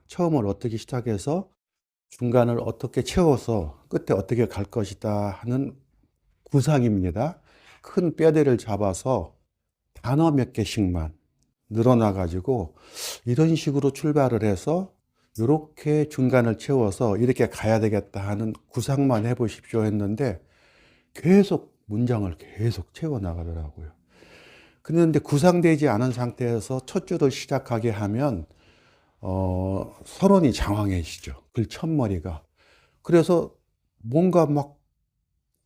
처음을 어떻게 시작해서 중간을 어떻게 채워서 끝에 어떻게 갈 것이다 하는 구상입니다. 큰 뼈대를 잡아서 단어 몇 개씩만 늘어나 가지고 이런 식으로 출발을 해서 이렇게 중간을 채워서 이렇게 가야 되겠다 하는 구상만 해 보십시오 했는데 계속 문장을 계속 채워 나가더라고요. 그런데 구상되지 않은 상태에서 첫 줄을 시작하게 하면 서론이 장황해지죠. 글 첫머리가. 그래서 뭔가 막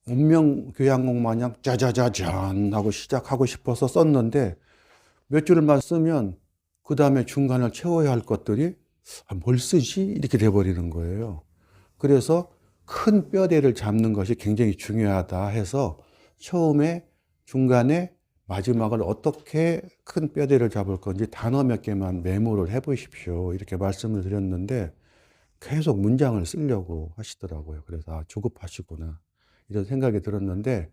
운명교양곡 마냥 짜자자잔 하고 시작하고 싶어서 썼는데 몇 줄만 쓰면 그 다음에 중간을 채워야 할 것들이 뭘 쓰지? 이렇게 돼버리는 거예요. 그래서 큰 뼈대를 잡는 것이 굉장히 중요하다 해서 처음에 중간에 마지막을 어떻게 큰 뼈대를 잡을 건지 단어 몇 개만 메모를 해 보십시오. 이렇게 말씀을 드렸는데 계속 문장을 쓰려고 하시더라고요. 그래서 조급하시구나 이런 생각이 들었는데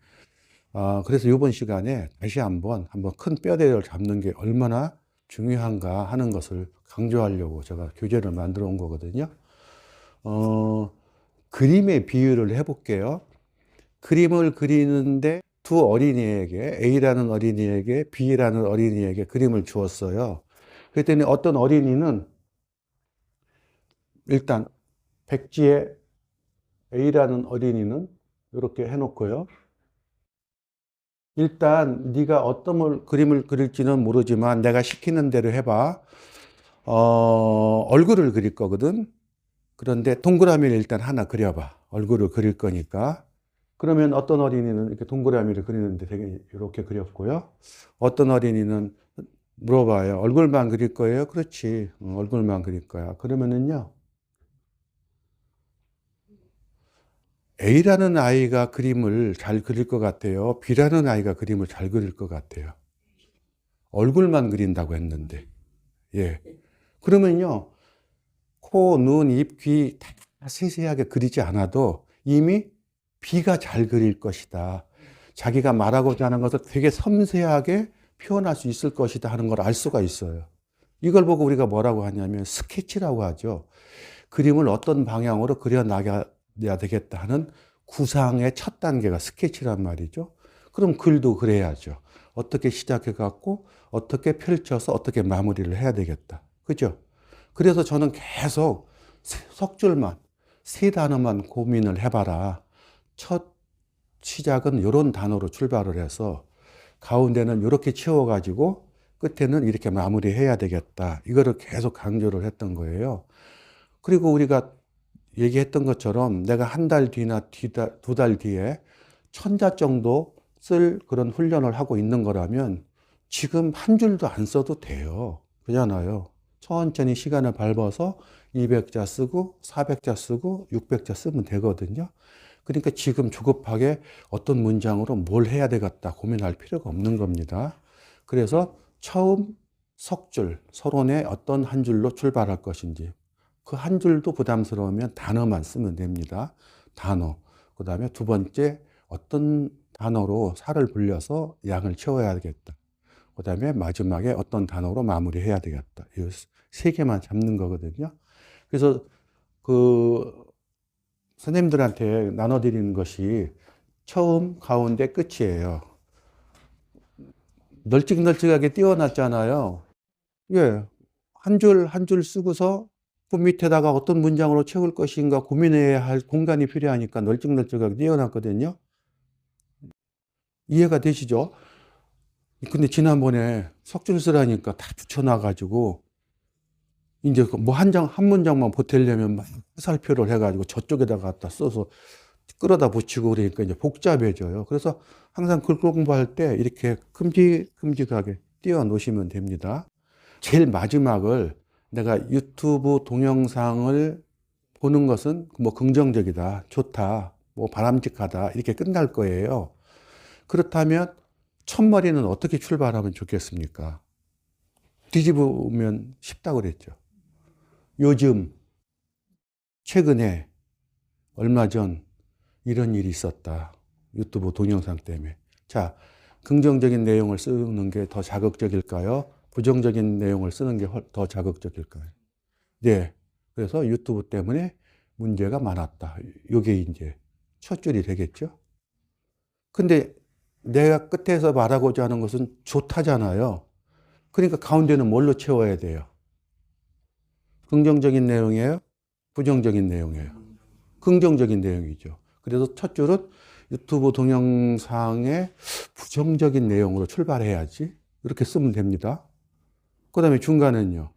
그래서 이번 시간에 다시 한번 큰 뼈대를 잡는 게 얼마나 중요한가 하는 것을 강조하려고 제가 교재를 만들어 온 거거든요. 그림의 비유를 해볼게요. 그림을 그리는데 두 어린이에게 A라는 어린이에게 B라는 어린이에게 그림을 주었어요. 그랬더니 어떤 어린이는 일단 백지에 A라는 어린이는 이렇게 해놓고요. 일단 네가 어떤 그림을 그릴지는 모르지만 내가 시키는 대로 해봐. 얼굴을 그릴 거거든. 그런데 동그라미를 일단 하나 그려봐. 얼굴을 그릴 거니까. 그러면 어떤 어린이는 이렇게 동그라미를 그리는데 되게 이렇게 그렸고요. 어떤 어린이는 물어봐요. 얼굴만 그릴 거예요? 그렇지. 얼굴만 그릴 거야. 그러면은요. A라는 아이가 그림을 잘 그릴 것 같아요? B라는 아이가 그림을 잘 그릴 것 같아요? 얼굴만 그린다고 했는데. 예. 그러면요. 코, 눈, 입, 귀 다 세세하게 그리지 않아도 이미 B가 잘 그릴 것이다. 자기가 말하고자 하는 것을 되게 섬세하게 표현할 수 있을 것이다 하는 걸 알 수가 있어요. 이걸 보고 우리가 뭐라고 하냐면 스케치라고 하죠. 그림을 어떤 방향으로 그려나가야 되겠다 하는 구상의 첫 단계가 스케치란 말이죠. 그럼 글도 그래야죠. 어떻게 시작해 갖고 어떻게 펼쳐서 어떻게 마무리를 해야 되겠다. 그죠? 그래서 저는 계속 석 줄만, 세 단어만 고민을 해봐라. 첫 시작은 이런 단어로 출발을 해서 가운데는 이렇게 채워가지고 끝에는 이렇게 마무리해야 되겠다. 이거를 계속 강조를 했던 거예요. 그리고 우리가 얘기했던 것처럼 내가 한 달 뒤나 두 달 뒤에 천자 정도 쓸 그런 훈련을 하고 있는 거라면 지금 한 줄도 안 써도 돼요. 그렇잖아요. 천천히 시간을 밟아서 200자 쓰고 400자 쓰고 600자 쓰면 되거든요. 그러니까 지금 조급하게 어떤 문장으로 뭘 해야 되겠다 고민할 필요가 없는 겁니다. 그래서 처음 석 줄, 서론에 어떤 한 줄로 출발할 것인지 그 한 줄도 부담스러우면 단어만 쓰면 됩니다. 단어. 그 다음에 두 번째 어떤 단어로 살을 불려서 양을 채워야 되겠다. 그 다음에 마지막에 어떤 단어로 마무리해야 되겠다. 이 세 개만 잡는 거거든요. 그래서 그 선생님들한테 나눠드리는 것이 처음, 가운데, 끝이에요. 널찍널찍하게 띄워놨잖아요. 예. 한 줄 한 줄 쓰고서 그 밑에다가 어떤 문장으로 채울 것인가 고민해야 할 공간이 필요하니까 널찍널찍하게 띄워놨거든요. 이해가 되시죠? 근데 지난번에 석줄 쓰라니까 다 붙여놔가지고 이제 뭐 한 문장만 보태려면 막 살표를 해가지고 저쪽에다가 갖다 써서 끌어다 붙이고 그러니까 이제 복잡해져요. 그래서 항상 글 공부할 때 이렇게 큼직큼직하게 띄워 놓으시면 됩니다. 제일 마지막을 내가 유튜브 동영상을 보는 것은 뭐 긍정적이다, 좋다, 뭐 바람직하다 이렇게 끝날 거예요. 그렇다면 첫머리는 어떻게 출발하면 좋겠습니까? 뒤집으면 쉽다고 그랬죠. 요즘, 최근에, 얼마 전 이런 일이 있었다. 유튜브 동영상 때문에. 자, 긍정적인 내용을 쓰는 게 더 자극적일까요? 부정적인 내용을 쓰는 게 더 자극적일까요? 네. 그래서 유튜브 때문에 문제가 많았다. 이게 이제 첫 줄이 되겠죠. 근데 내가 끝에서 말하고자 하는 것은 좋다잖아요. 그러니까 가운데는 뭘로 채워야 돼요? 긍정적인 내용이에요? 부정적인 내용이에요? 긍정적인 내용이죠. 그래서 첫 줄은 유튜브 동영상의 부정적인 내용으로 출발해야지. 이렇게 쓰면 됩니다. 그 다음에 중간은요.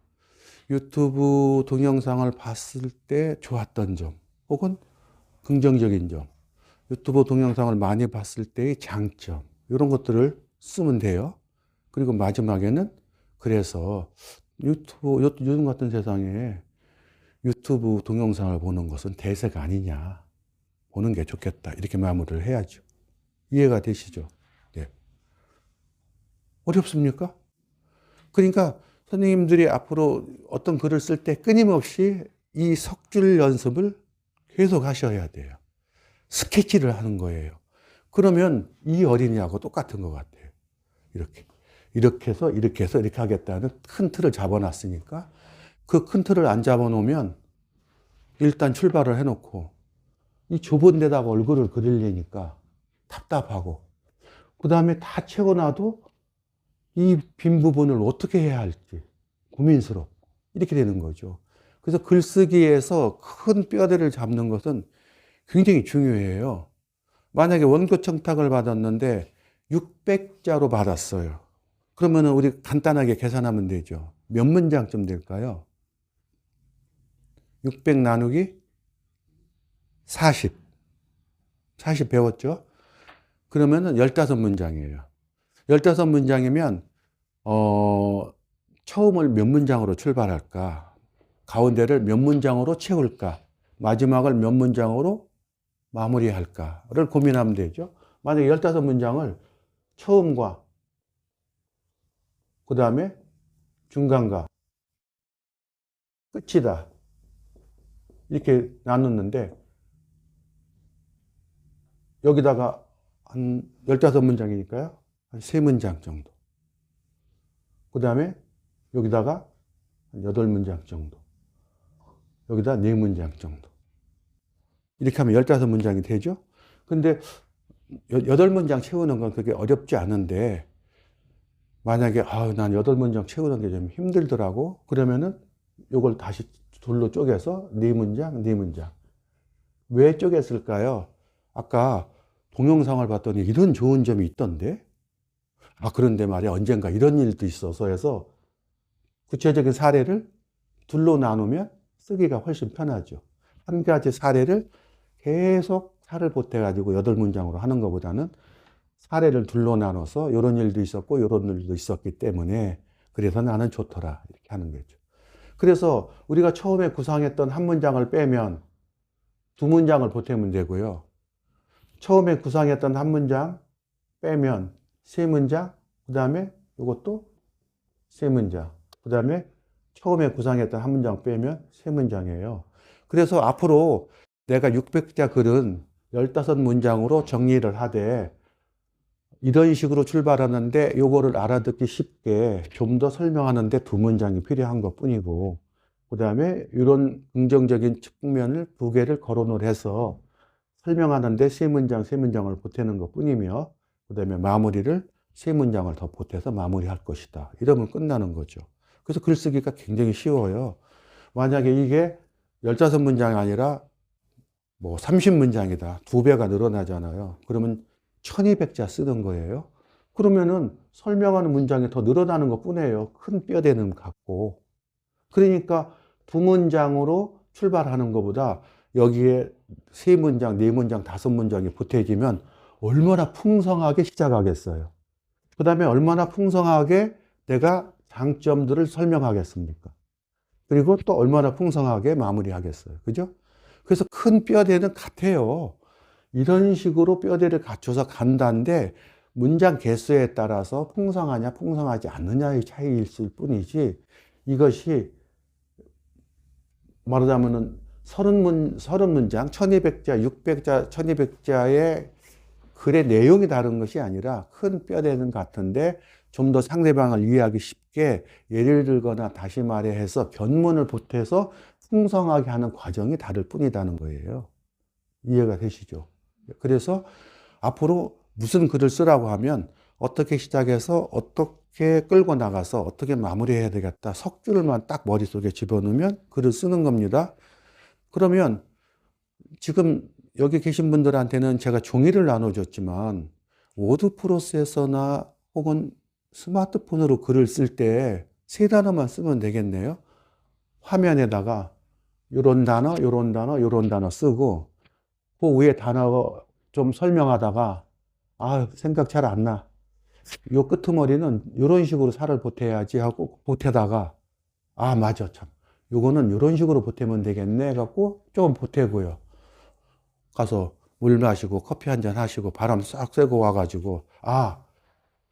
유튜브 동영상을 봤을 때 좋았던 점, 혹은 긍정적인 점, 유튜브 동영상을 많이 봤을 때의 장점, 이런 것들을 쓰면 돼요. 그리고 마지막에는 그래서 요즘 같은 세상에 유튜브 동영상을 보는 것은 대세가 아니냐. 보는 게 좋겠다. 이렇게 마무리를 해야죠. 이해가 되시죠? 네. 어렵습니까? 그러니까 선생님들이 앞으로 어떤 글을 쓸 때 끊임없이 이 석줄 연습을 계속 하셔야 돼요. 스케치를 하는 거예요. 그러면 이 어린이하고 똑같은 것 같아요. 이렇게 해서 이렇게 하겠다는 큰 틀을 잡아놨으니까 그 큰 틀을 안 잡아놓으면 일단 출발을 해놓고 이 좁은 데다가 얼굴을 그리려니까 답답하고, 그 다음에 다 채워놔도 이 빈 부분을 어떻게 해야 할지 고민스럽고 이렇게 되는 거죠. 그래서 글쓰기에서 큰 뼈대를 잡는 것은 굉장히 중요해요. 만약에 원고 청탁을 받았는데 600자로 받았어요. 그러면 우리 간단하게 계산하면 되죠. 몇 문장쯤 될까요? 600 나누기 40. 40 배웠죠? 그러면은 15문장이에요. 15문장이면, 처음을 몇 문장으로 출발할까? 가운데를 몇 문장으로 채울까? 마지막을 몇 문장으로 마무리할까를 고민하면 되죠. 만약에 15문장을 처음과 그 다음에 중간과 끝이다. 이렇게 나눴는데 여기다가 한 15문장이니까요. 한 3문장 정도. 그 다음에 여기다가 한 8문장 정도. 여기다 4문장 정도. 이렇게 하면 15문장이 되죠. 근데 8문장 채우는 건 그게 어렵지 않은데, 만약에 난 8문장 채우는 게 좀 힘들더라고. 그러면은 이걸 다시 둘로 쪼개서 4문장, 4문장. 왜 쪼갰을까요? 아까 동영상을 봤더니 이런 좋은 점이 있던데? 그런데 말이야, 언젠가 이런 일도 있어서 해서 구체적인 사례를 둘로 나누면 쓰기가 훨씬 편하죠. 한 가지 사례를 계속 살을 보태가지고 8문장으로 하는 것보다는 사례를 둘로 나눠서 이런 일도 있었고 이런 일도 있었기 때문에 그래서 나는 좋더라. 이렇게 하는 거죠. 그래서 우리가 처음에 구상했던 한 문장을 빼면 2문장을 보태면 되고요. 처음에 구상했던 한 문장 빼면 3문장, 그 다음에 이것도 3문장, 그 다음에 처음에 구상했던 한 문장 빼면 3문장이에요. 그래서 앞으로 내가 600자 글은 15문장으로 정리를 하되 이런 식으로 출발하는데 요거를 알아듣기 쉽게 좀 더 설명하는데 2문장이 필요한 것 뿐이고, 그 다음에 이런 긍정적인 측면을 2개를 거론을 해서 설명하는데 3문장, 3문장을 보태는 것 뿐이며, 그 다음에 마무리를 3문장을 더 보태서 마무리할 것이다. 이러면 끝나는 거죠. 그래서 글쓰기가 굉장히 쉬워요. 만약에 이게 15문장이 아니라 뭐 30문장이다. 2배가 늘어나잖아요. 그러면 1200자 쓰는 거예요. 그러면은 설명하는 문장이 더 늘어나는 것 뿐이에요. 큰 뼈대는 같고. 그러니까 2문장으로 출발하는 것보다 여기에 3문장, 4문장, 5문장이 보태지면 얼마나 풍성하게 시작하겠어요. 그 다음에 얼마나 풍성하게 내가 장점들을 설명하겠습니까? 그리고 또 얼마나 풍성하게 마무리하겠어요. 그죠? 그래서 큰 뼈대는 같아요. 이런 식으로 뼈대를 갖춰서 간다는데 문장 개수에 따라서 풍성하냐 풍성하지 않느냐의 차이일 뿐이지, 이것이 말하자면은 30문장, 1200자, 600자, 1200자의 글의 내용이 다른 것이 아니라 큰 뼈대는 같은데 좀 더 상대방을 이해하기 쉽게 예를 들거나 다시 말해서 변문을 보태서 풍성하게 하는 과정이 다를 뿐이라는 거예요. 이해가 되시죠? 그래서 앞으로 무슨 글을 쓰라고 하면 어떻게 시작해서 어떻게 끌고 나가서 어떻게 마무리해야 되겠다. 석 줄만 딱 머릿속에 집어넣으면 글을 쓰는 겁니다. 그러면 지금 여기 계신 분들한테는 제가 종이를 나눠줬지만 워드 프로세서나 혹은 스마트폰으로 글을 쓸 때 세 단어만 쓰면 되겠네요. 화면에다가 요런 단어, 요런 단어, 요런 단어 쓰고 그 위에 단어 좀 설명하다가 생각 잘 안 나. 요 끄트머리는 요런 식으로 살을 보태야지 하고 보태다가 맞아 참. 요거는 요런 식으로 보태면 되겠네 갖고 좀 보태고요. 가서 물 마시고 커피 한잔 하시고 바람 싹 쐬고 와가지고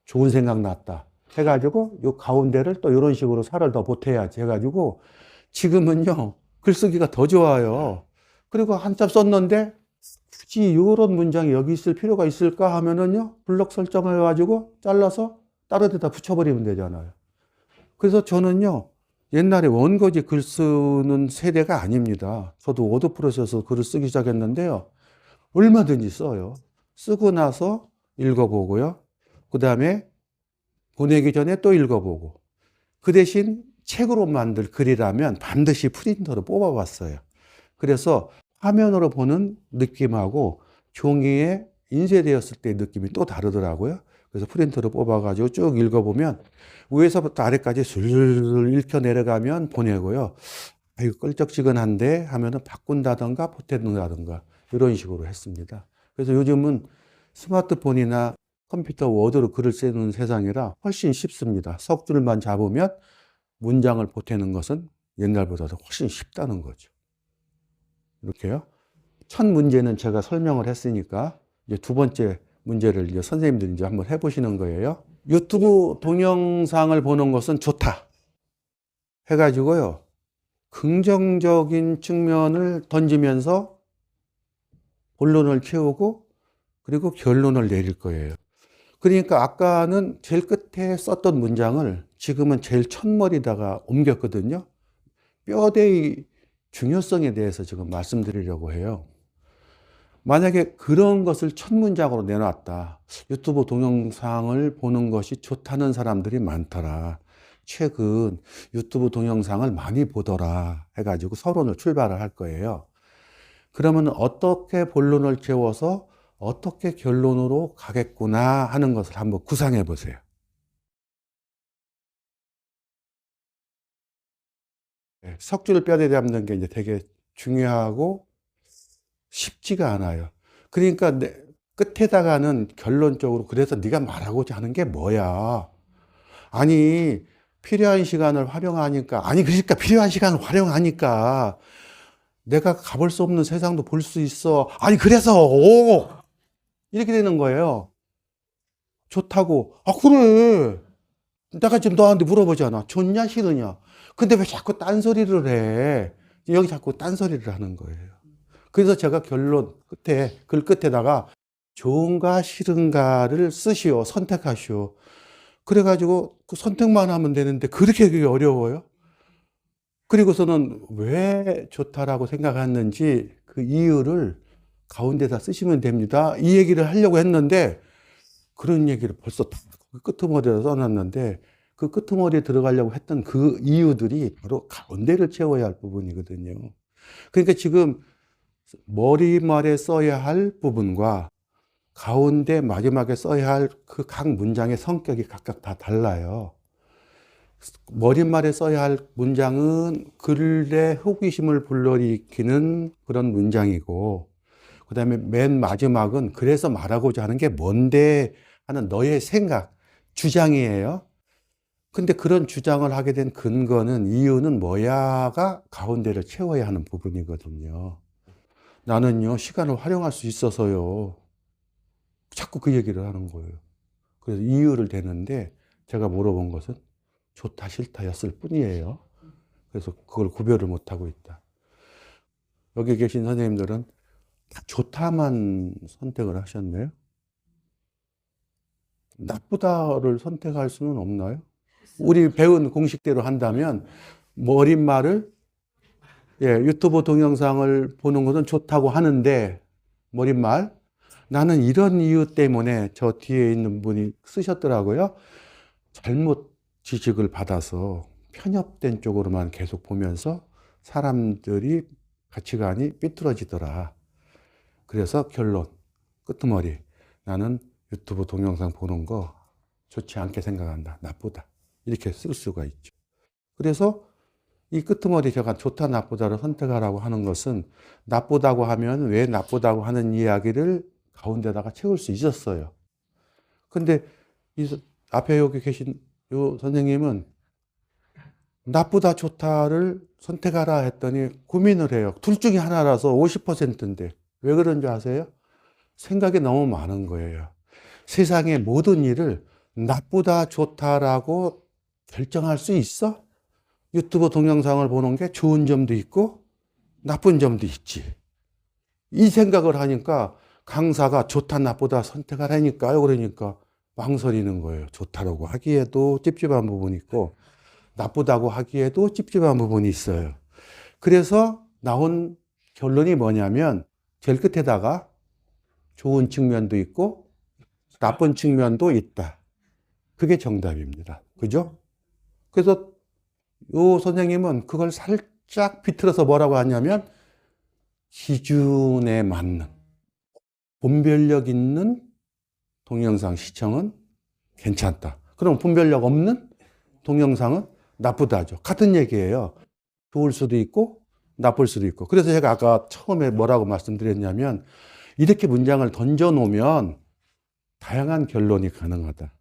좋은 생각 났다 해가지고 요 가운데를 또 이런 식으로 살을 더 보태야지 해가지고 지금은요 글쓰기가 더 좋아요. 그리고 한참 썼는데 굳이 이런 문장이 여기 있을 필요가 있을까 하면은요 블럭 설정을 해가지고 잘라서 다른 데다 붙여버리면 되잖아요. 그래서 저는요 옛날에 원고지 글 쓰는 세대가 아닙니다. 저도 워드 프로세서 글을 쓰기 시작했는데요 얼마든지 써요. 쓰고 나서 읽어보고요. 그 다음에 보내기 전에 또 읽어보고. 그 대신 책으로 만들 글이라면 반드시 프린터로 뽑아봤어요. 그래서 화면으로 보는 느낌하고 종이에 인쇄되었을 때의 느낌이 또 다르더라고요. 그래서 프린터로 뽑아가지고 쭉 읽어보면 위에서부터 아래까지 슬슬 읽혀 내려가면 보내고요. 이거 끌적지근한데 하면은 바꾼다던가 보탠다던가 이런 식으로 했습니다. 그래서 요즘은 스마트폰이나 컴퓨터 워드로 글을 쓰는 세상이라 훨씬 쉽습니다. 석 줄만 잡으면 문장을 보태는 것은 옛날보다도 훨씬 쉽다는 거죠. 이렇게요. 첫 문제는 제가 설명을 했으니까 이제 두 번째 문제를 이제 선생님들이 이제 한번 해보시는 거예요. 유튜브 동영상을 보는 것은 좋다 해가지고요. 긍정적인 측면을 던지면서 본론을 채우고 그리고 결론을 내릴 거예요. 그러니까 아까는 제일 끝에 썼던 문장을 지금은 제일 첫머리다가 옮겼거든요. 뼈대의 중요성에 대해서 지금 말씀드리려고 해요. 만약에 그런 것을 첫 문장으로 내놨다. 유튜브 동영상을 보는 것이 좋다는 사람들이 많더라. 최근 유튜브 동영상을 많이 보더라 해가지고 서론을 출발을 할 거예요. 그러면 어떻게 본론을 채워서 어떻게 결론으로 가겠구나 하는 것을 한번 구상해 보세요. 석줄 뼈대 잡는 게 이제 되게 중요하고 쉽지가 않아요. 그러니까 끝에다가는 결론적으로 그래서 네가 말하고자 하는 게 뭐야? 아니 필요한 시간을 활용하니까 그러니까 필요한 시간을 활용하니까 내가 가볼 수 없는 세상도 볼 수 있어. 그래서 이렇게 되는 거예요. 좋다고. 그래. 내가 지금 너한테 물어보잖아. 좋냐, 싫으냐. 근데 왜 자꾸 딴소리를 해? 여기 자꾸 딴소리를 하는 거예요. 그래서 제가 결론 끝에, 글 끝에다가 좋은가, 싫은가를 쓰시오. 선택하시오. 그래가지고 그 선택만 하면 되는데 그렇게 그게 어려워요? 그리고서는 왜 좋다라고 생각했는지 그 이유를 가운데다 쓰시면 됩니다. 이 얘기를 하려고 했는데 그런 얘기를 벌써 끄트머리에 써놨는데 그 끄트머리에 들어가려고 했던 그 이유들이 바로 가운데를 채워야 할 부분이거든요. 그러니까 지금 머리말에 써야 할 부분과 가운데 마지막에 써야 할 그 각 문장의 성격이 각각 다 달라요. 머릿말에 써야 할 문장은 글의 호기심을 불러일으키는 그런 문장이고, 그 다음에 맨 마지막은 그래서 말하고자 하는 게 뭔데 하는 너의 생각, 주장이에요. 근데 그런 주장을 하게 된 근거는, 이유는 뭐야가 가운데를 채워야 하는 부분이거든요. 나는요, 시간을 활용할 수 있어서요. 자꾸 그 얘기를 하는 거예요. 그래서 이유를 대는데 제가 물어본 것은 좋다 싫다였을 뿐이에요. 그래서 그걸 구별을 못하고 있다. 여기 계신 선생님들은 좋다만 선택을 하셨네요. 나쁘다를 선택할 수는 없나요? 우리 배운 공식대로 한다면 머릿말을 예, 유튜브 동영상을 보는 것은 좋다고 하는데, 머릿말, 나는 이런 이유 때문에 저 뒤에 있는 분이 쓰셨더라고요. 잘못 지식을 받아서 편협된 쪽으로만 계속 보면서 사람들이 가치관이 삐뚤어지더라. 그래서 결론, 끄트머리. 나는 유튜브 동영상 보는 거 좋지 않게 생각한다. 나쁘다. 이렇게 쓸 수가 있죠. 그래서 이 끄트머리 제가 좋다, 나쁘다를 선택하라고 하는 것은 나쁘다고 하면 왜 나쁘다고 하는 이야기를 가운데다가 채울 수 있었어요. 근데 이 앞에 여기 계신 요 선생님은 나쁘다, 좋다를 선택하라 했더니 고민을 해요. 둘 중에 하나라서 50%인데 왜 그런 줄 아세요? 생각이 너무 많은 거예요. 세상의 모든 일을 나쁘다, 좋다라고 결정할 수 있어? 유튜브 동영상을 보는 게 좋은 점도 있고 나쁜 점도 있지. 이 생각을 하니까 강사가 좋다, 나쁘다 선택하라니까요. 그러니까 망설이는 거예요. 좋다라고 하기에도 찝찝한 부분이 있고 나쁘다고 하기에도 찝찝한 부분이 있어요. 그래서 나온 결론이 뭐냐면 제일 끝에다가 좋은 측면도 있고 나쁜 측면도 있다. 그게 정답입니다. 그죠? 그래서 요 선생님은 그걸 살짝 비틀어서 뭐라고 하냐면 기준에 맞는 분별력 있는 동영상 시청은 괜찮다. 그럼 분별력 없는 동영상은 나쁘다죠. 같은 얘기예요. 좋을 수도 있고 나쁠 수도 있고. 그래서 제가 아까 처음에 뭐라고 말씀드렸냐면 이렇게 문장을 던져놓으면 다양한 결론이 가능하다.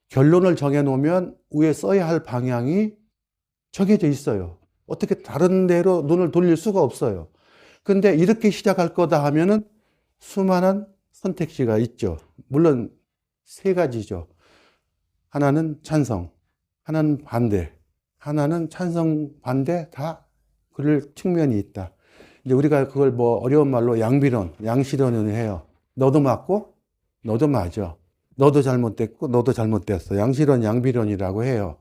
결론을 정해놓으면 위에 써야 할 방향이 정해져 있어요. 어떻게 다른 데로 눈을 돌릴 수가 없어요. 근데 이렇게 시작할 거다 하면은 수많은 선택지가 있죠. 물론 세 가지죠. 하나는 찬성, 하나는 반대, 하나는 찬성, 반대 다 그럴 측면이 있다. 이제 우리가 그걸 뭐 어려운 말로 양비론, 양시론을 해요. 너도 맞고, 너도 맞아. 너도 잘못됐고, 너도 잘못됐어. 양시론, 양비론이라고 해요.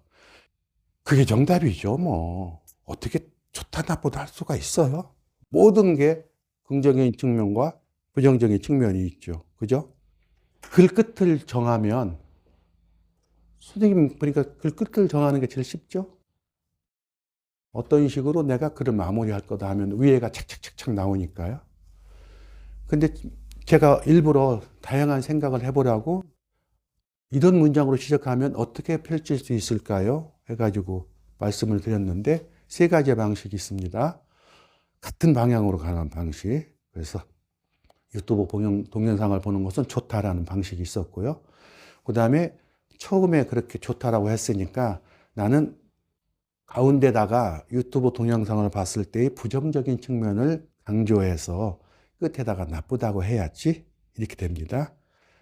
그게 정답이죠, 뭐. 어떻게 좋다, 나쁘다 할 수가 있어요? 모든 게 긍정적인 측면과 부정적인 측면이 있죠. 그죠? 글 끝을 정하면, 선생님, 그러니까 글 끝을 정하는 게 제일 쉽죠? 어떤 식으로 내가 글을 마무리할 거다 하면 위에가 착착착착 나오니까요. 근데 제가 일부러 다양한 생각을 해보라고 이런 문장으로 시작하면 어떻게 펼칠 수 있을까요? 해가지고 말씀을 드렸는데 세 가지 방식이 있습니다. 같은 방향으로 가는 방식. 그래서 유튜브 동영상을 보는 것은 좋다라는 방식이 있었고요. 그 다음에 처음에 그렇게 좋다라고 했으니까 나는 가운데다가 유튜브 동영상을 봤을 때의 부정적인 측면을 강조해서 끝에다가 나쁘다고 해야지 이렇게 됩니다.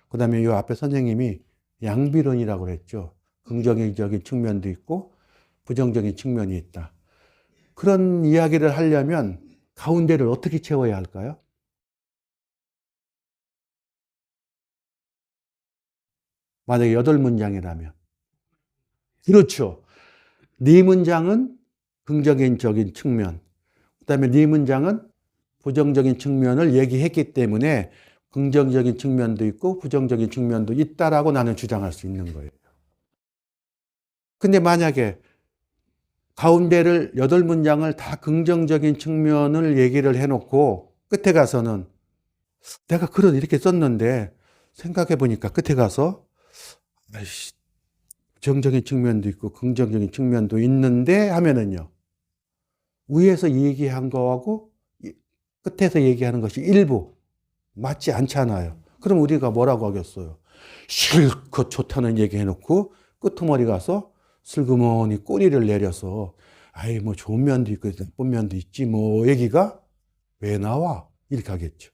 그 다음에 이 앞에 선생님이 양비론이라고 그랬죠. 긍정적인 측면도 있고 부정적인 측면이 있다. 그런 이야기를 하려면 가운데를 어떻게 채워야 할까요? 만약에 8문장이라면. 그렇죠. 네 문장은 긍정적인 측면, 그 다음에 네 문장은 부정적인 측면을 얘기했기 때문에 긍정적인 측면도 있고 부정적인 측면도 있다라고 나는 주장할 수 있는 거예요. 근데 만약에 가운데를 8문장을 다 긍정적인 측면을 얘기를 해놓고 끝에 가서는 내가 글을 이렇게 썼는데 생각해 보니까 끝에 가서 아이씨, 부정적인 측면도 있고 긍정적인 측면도 있는데 하면은요. 위에서 얘기한 거하고 끝에서 얘기하는 것이 일부 맞지 않잖아요. 그럼 우리가 뭐라고 하겠어요? 실컷 좋다는 얘기 해놓고 끄트머리 가서 슬그머니 꼬리를 내려서 아이 뭐 좋은 면도 있고 나쁜 면도 있지 뭐 얘기가 왜 나와? 이렇게 하겠죠.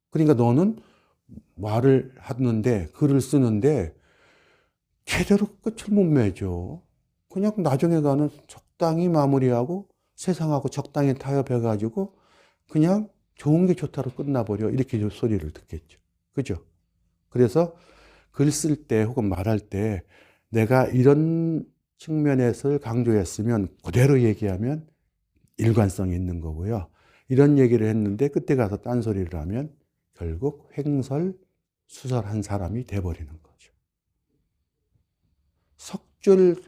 그러니까 너는 말을 하는데 글을 쓰는데 제대로 끝을 못 맺어. 그냥 나중에 가는 적당히 마무리하고 세상하고 적당히 타협해가지고 그냥 좋은 게 좋다로 끝나버려. 이렇게 소리를 듣겠죠. 그죠? 그래서 글 쓸 때 혹은 말할 때 내가 이런 측면에서 강조했으면 그대로 얘기하면 일관성이 있는 거고요. 이런 얘기를 했는데 그때 가서 딴소리를 하면 결국 횡설수설한 사람이 돼버리는 거죠. 석줄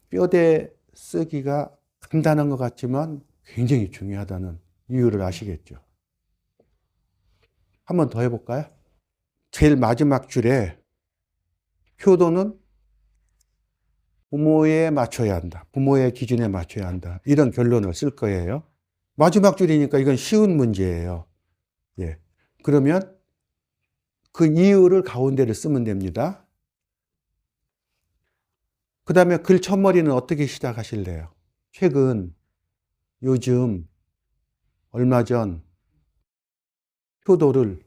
뼈대 쓰기가 간단한 것 같지만 굉장히 중요하다는 이유를 아시겠죠. 한 번 더 해볼까요? 제일 마지막 줄에 효도는 부모에 맞춰야 한다. 부모의 기준에 맞춰야 한다. 이런 결론을 쓸 거예요. 마지막 줄이니까 이건 쉬운 문제예요. 예. 그러면 그 이유를 가운데를 쓰면 됩니다. 그 다음에 글 첫머리는 어떻게 시작하실래요? 최근, 요즘, 얼마 전, 효도를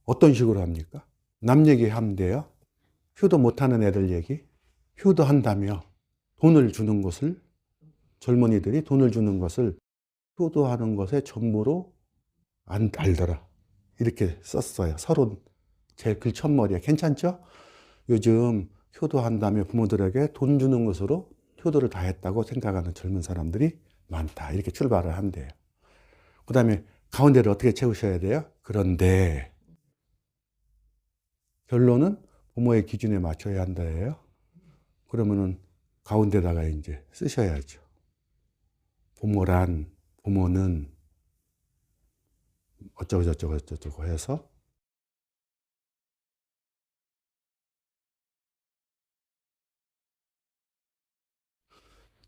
어떤 식으로 합니까? 남 얘기하면 돼요. 효도 못하는 애들 얘기. 효도한다며 돈을 주는 것을, 젊은이들이 돈을 주는 것을 효도하는 것의 전부로 안 달더라. 이렇게 썼어요. 서론 제 글 첫머리에. 괜찮죠? 요즘 효도한다며 부모들에게 돈 주는 것으로 효도를 다 했다고 생각하는 젊은 사람들이 많다. 이렇게 출발을 한대요. 그 다음에 가운데를 어떻게 채우셔야 돼요? 그런데 결론은 부모의 기준에 맞춰야 한다예요. 그러면은 가운데다가 이제 쓰셔야죠. 부모는 어쩌고 해서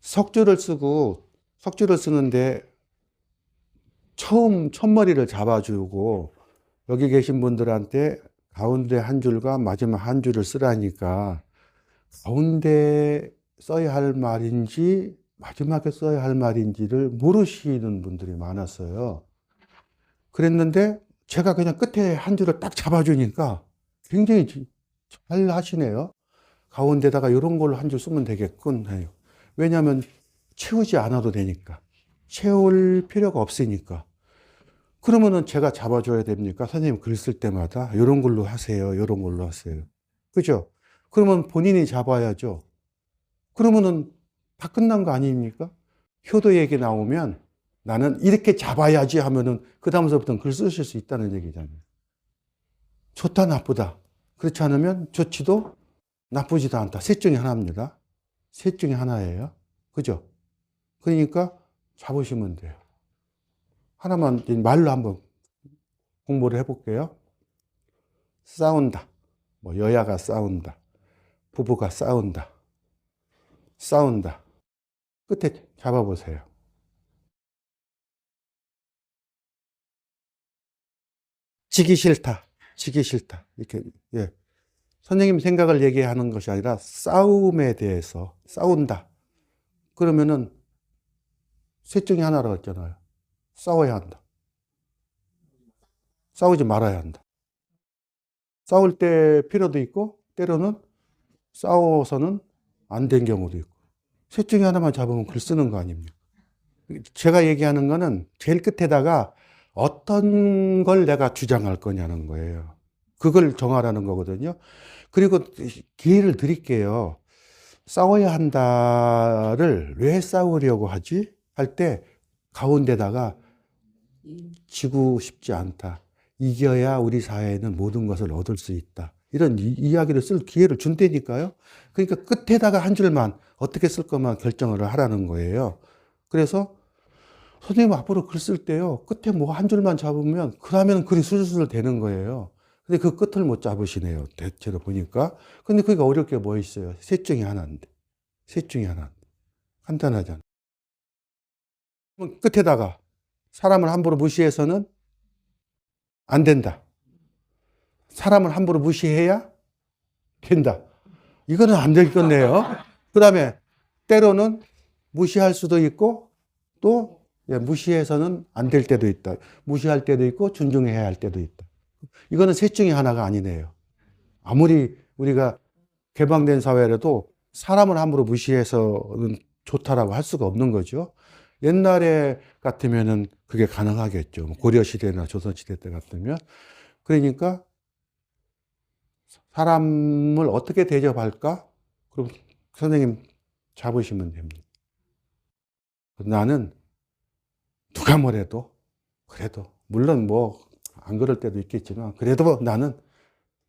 석줄을 쓰는데 처음 첫머리를 잡아주고 여기 계신 분들한테 가운데 한 줄과 마지막 한 줄을 쓰라니까 가운데 써야 할 말인지 마지막에 써야 할 말인지를 모르시는 분들이 많았어요. 그랬는데 제가 그냥 끝에 한 줄을 딱 잡아주니까 굉장히 잘 하시네요. 가운데다가 이런 걸로 한 줄 쓰면 되겠군 해요. 왜냐하면 채우지 않아도 되니까. 채울 필요가 없으니까. 그러면은 제가 잡아줘야 됩니까? 선생님 글 쓸 때마다 이런 걸로 하세요. 이런 걸로 하세요. 그죠? 그러면 본인이 잡아야죠. 그러면은 다 끝난 거 아닙니까? 효도 얘기 나오면 나는 이렇게 잡아야지 하면은 그다음서부터는 글 쓰실 수 있다는 얘기잖아요. 좋다, 나쁘다. 그렇지 않으면 좋지도 나쁘지도 않다. 셋 중에 하나입니다. 셋 중에 하나예요. 그죠? 그러니까 잡으시면 돼요. 하나만 말로 한번 공부를 해볼게요. 싸운다. 뭐 여야가 싸운다. 부부가 싸운다. 싸운다. 끝에 잡아보세요. 지기 싫다. 지기 싫다. 이렇게, 예. 선생님 생각을 얘기하는 것이 아니라 싸움에 대해서 싸운다. 그러면은 셋 중에 하나라고 했잖아요. 싸워야 한다. 싸우지 말아야 한다. 싸울 때 필요도 있고 때로는 싸워서는 안 된 경우도 있고. 셋 중에 하나만 잡으면 글 쓰는 거 아닙니까? 제가 얘기하는 거는 제일 끝에다가 어떤 걸 내가 주장할 거냐는 거예요. 그걸 정하라는 거거든요. 그리고 기회를 드릴게요. 싸워야 한다를 왜 싸우려고 하지? 할 때 가운데다가 지고 싶지 않다. 이겨야 우리 사회는 모든 것을 얻을 수 있다. 이런 이야기를 쓸 기회를 준다니까요. 그러니까 끝에다가 한 줄만 어떻게 쓸 것만 결정을 하라는 거예요. 그래서 선생님 앞으로 글 쓸 때요. 끝에 뭐 한 줄만 잡으면 그 다음에는 글이 술술 되는 거예요. 근데 그 끝을 못 잡으시네요. 대체로 보니까. 근데 그게 어려울 게 뭐 있어요. 셋 중에 하나인데. 셋 중에 하나. 간단하잖아. 끝에다가 사람을 함부로 무시해서는 안 된다. 사람을 함부로 무시해야 된다. 이거는 안 될 건데요. 그 다음에 때로는 무시할 수도 있고 또 무시해서는 안 될 때도 있다. 무시할 때도 있고 존중해야 할 때도 있다. 이거는 셋 중에 하나가 아니네요. 아무리 우리가 개방된 사회라도 사람을 함부로 무시해서는 좋다라고 할 수가 없는 거죠. 옛날에 같으면은 그게 가능하겠죠. 고려시대나 조선시대 때 같으면. 그러니까 사람을 어떻게 대접할까? 그럼 선생님 잡으시면 됩니다. 나는 누가 뭐래도 그래도 물론 뭐 안 그럴 때도 있겠지만 그래도 나는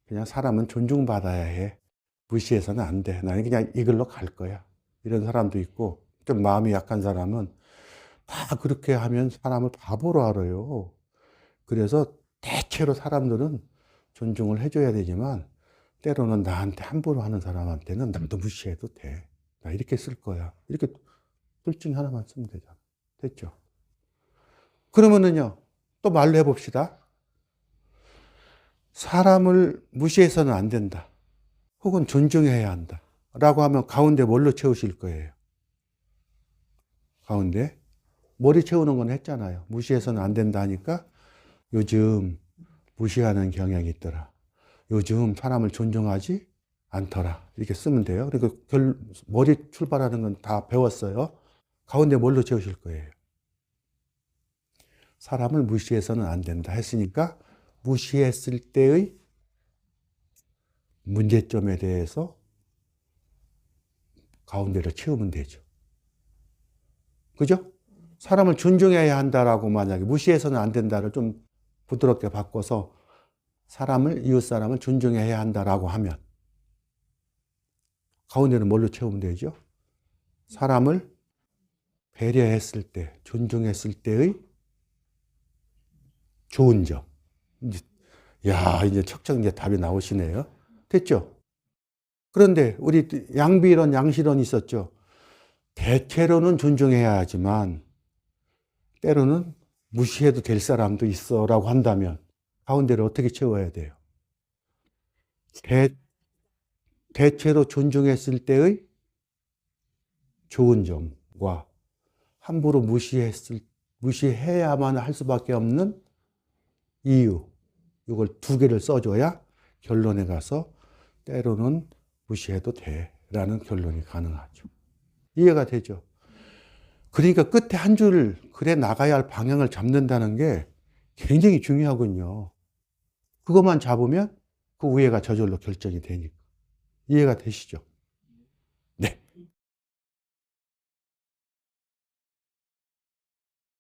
그냥 사람은 존중받아야 해. 무시해서는 안 돼. 나는 그냥 이 길로 갈 거야. 이런 사람도 있고 좀 마음이 약한 사람은 다 그렇게 하면 사람을 바보로 알아요. 그래서 대체로 사람들은 존중을 해줘야 되지만 때로는 나한테 함부로 하는 사람한테는 나도 무시해도 돼. 나 이렇게 쓸 거야. 이렇게 둘 중에 하나만 쓰면 되잖아. 됐죠? 그러면은요, 또 말로 해봅시다. 사람을 무시해서는 안 된다. 혹은 존중해야 한다. 라고 하면 가운데 뭘로 채우실 거예요? 가운데? 머리 채우는 건 했잖아요. 무시해서는 안 된다 하니까 요즘 무시하는 경향이 있더라. 요즘 사람을 존중하지 않더라. 이렇게 쓰면 돼요. 그리고 머리 출발하는 건 다 배웠어요. 가운데 뭘로 채우실 거예요? 사람을 무시해서는 안 된다 했으니까 무시했을 때의 문제점에 대해서 가운데로 채우면 되죠. 그죠? 사람을 존중해야 한다라고 만약에 무시해서는 안 된다를 좀 부드럽게 바꿔서 이웃 사람을 존중해야 한다라고 하면 가운데는 뭘로 채우면 되죠? 사람을 배려했을 때, 존중했을 때의 좋은 점. 이제 척척 이제 답이 나오시네요. 됐죠? 그런데 우리 양비론, 양시론이 있었죠. 대체로는 존중해야 하지만 때로는 무시해도 될 사람도 있어라고 한다면 가운데를 어떻게 채워야 돼요? 대체로 존중했을 때의 좋은 점과 함부로 무시해야만 할 수밖에 없는 이유, 이걸 두 개를 써줘야 결론에 가서 때로는 무시해도 돼라는 결론이 가능하죠. 이해가 되죠? 그러니까 끝에 한 줄 글에 나가야 할 방향을 잡는다는 게 굉장히 중요하군요. 그것만 잡으면 그 위에가 저절로 결정이 되니까. 이해가 되시죠?